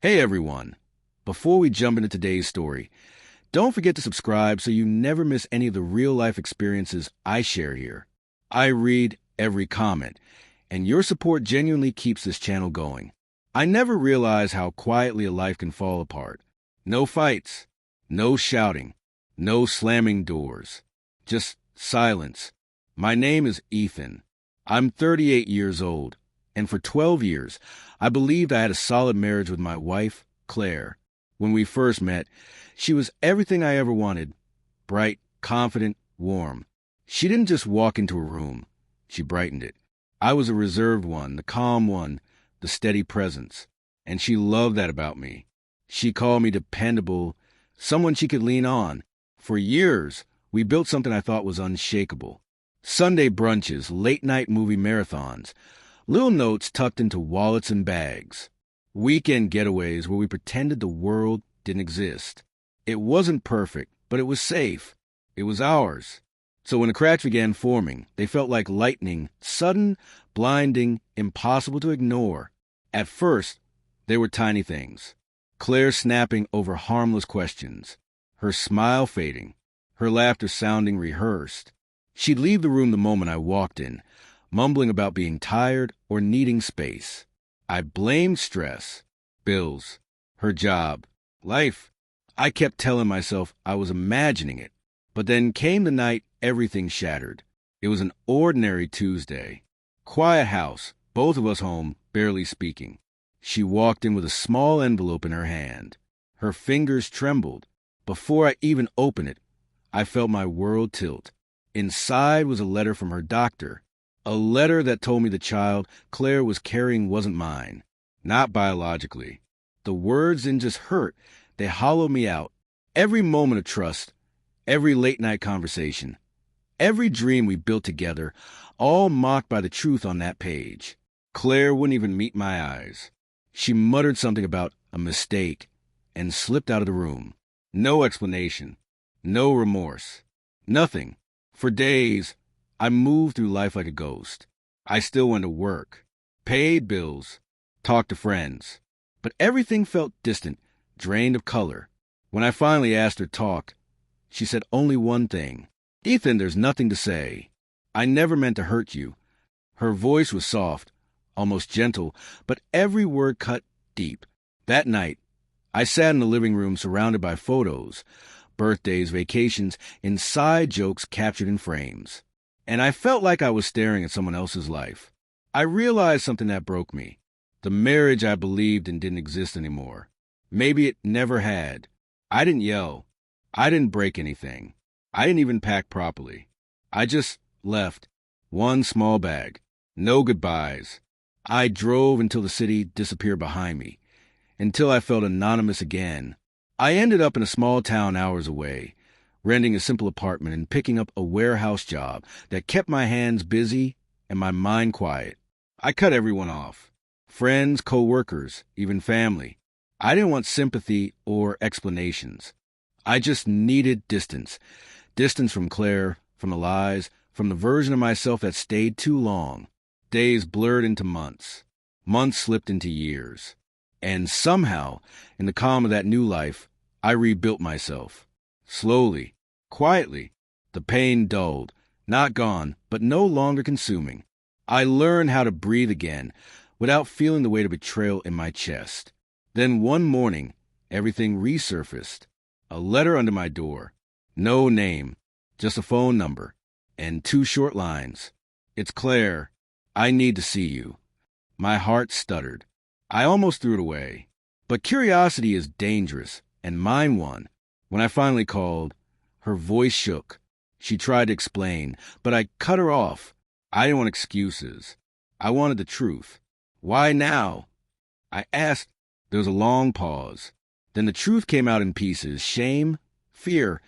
Hey everyone! Before we jump into today's story, don't forget to subscribe so you never miss any of the real-life experiences I share here. I read every comment, and your support genuinely keeps this channel going. I never realized how quietly a life can fall apart. No fights, no shouting, no slamming doors, just silence. My name is Ethan. I'm 38 years old, and for 12 years, I believed I had a solid marriage with my wife, Claire. When we first met, she was everything I ever wanted: bright, confident, warm. She didn't just walk into a room. She brightened it. I was a reserved one, the calm one, the steady presence. And she loved that about me. She called me dependable, someone she could lean on. For years, we built something I thought was unshakable. Sunday brunches, late-night movie marathons, little notes tucked into wallets and bags. Weekend getaways where we pretended the world didn't exist. It wasn't perfect, but it was safe. It was ours. So when the cracks began forming, they felt like lightning, sudden, blinding, impossible to ignore. At first, they were tiny things. Claire snapping over harmless questions, her smile fading, her laughter sounding rehearsed. She'd leave the room the moment I walked in, mumbling about being tired or needing space. I blamed stress, bills, her job, life. I kept telling myself I was imagining it. But then came the night everything shattered. It was an ordinary Tuesday. Quiet house, both of us home, barely speaking. She walked in with a small envelope in her hand. Her fingers trembled. Before I even opened it, I felt my world tilt. Inside was a letter from her doctor. A letter that told me the child Claire was carrying wasn't mine. Not biologically. The words didn't just hurt. They hollowed me out. Every moment of trust, every late-night conversation, every dream we built together, all mocked by the truth on that page. Claire wouldn't even meet my eyes. She muttered something about a mistake and slipped out of the room. No explanation. No remorse. Nothing. For days, I moved through life like a ghost. I still went to work, paid bills, talked to friends. But everything felt distant, drained of color. When I finally asked her to talk, she said only one thing. "Ethan, there's nothing to say. I never meant to hurt you." Her voice was soft, almost gentle, but every word cut deep. That night, I sat in the living room surrounded by photos, birthdays, vacations, inside jokes captured in frames. And I felt like I was staring at someone else's life. I realized something that broke me. The marriage I believed in didn't exist anymore. Maybe it never had. I didn't yell. I didn't break anything. I didn't even pack properly. I just left. One small bag. No goodbyes. I drove until the city disappeared behind me. Until I felt anonymous again. I ended up in a small town hours away, renting a simple apartment and picking up a warehouse job that kept my hands busy and my mind quiet. I cut everyone off. Friends, co-workers, even family. I didn't want sympathy or explanations. I just needed distance. Distance from Claire, from the lies, from the version of myself that stayed too long. Days blurred into months. Months slipped into years. And somehow, in the calm of that new life, I rebuilt myself. Slowly, quietly. The pain dulled, not gone, but no longer consuming. I learned how to breathe again, without feeling the weight of betrayal in my chest. Then one morning, everything resurfaced. A letter under my door. No name, just a phone number, and 2 short lines. "It's Claire. I need to see you." My heart stuttered. I almost threw it away. But curiosity is dangerous, and mine won. When I finally called, her voice shook. She tried to explain, but I cut her off. I didn't want excuses. I wanted the truth. "Why now?" I asked. There was a long pause. Then the truth came out in pieces. Shame, fear,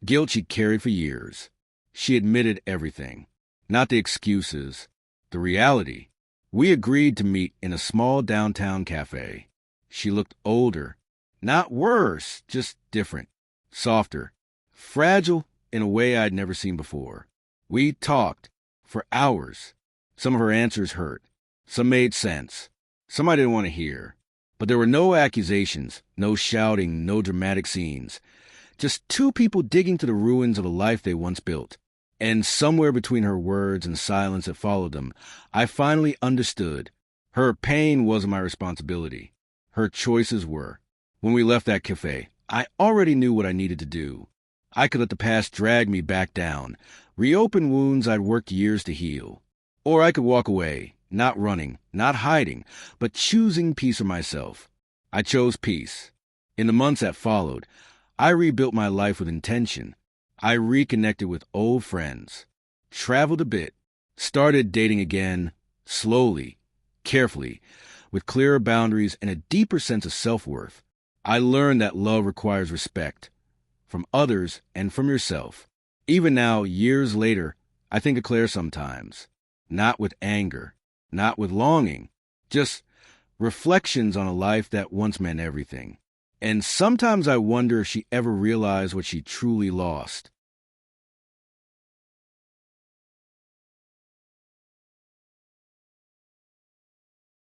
guilt she'd carried for years. She admitted everything. Not the excuses. The reality. We agreed to meet in a small downtown cafe. She looked older. Not worse, just different. Softer. Fragile in a way I'd never seen before. We talked for hours. Some of her answers hurt. Some made sense. Some I didn't want to hear. But there were no accusations, no shouting, no dramatic scenes. Just two people digging to the ruins of a life they once built. And somewhere between her words and silence that followed them, I finally understood. Her pain wasn't my responsibility. Her choices were. When we left that cafe, I already knew what I needed to do. I could let the past drag me back down, reopen wounds I'd worked years to heal. Or I could walk away, not running, not hiding, but choosing peace for myself. I chose peace. In the months that followed, I rebuilt my life with intention. I reconnected with old friends, traveled a bit, started dating again, slowly, carefully, with clearer boundaries and a deeper sense of self-worth. I learned that love requires respect, from others and from yourself. Even now, years later, I think of Claire sometimes, not with anger, not with longing, just reflections on a life that once meant everything. And sometimes I wonder if she ever realized what she truly lost.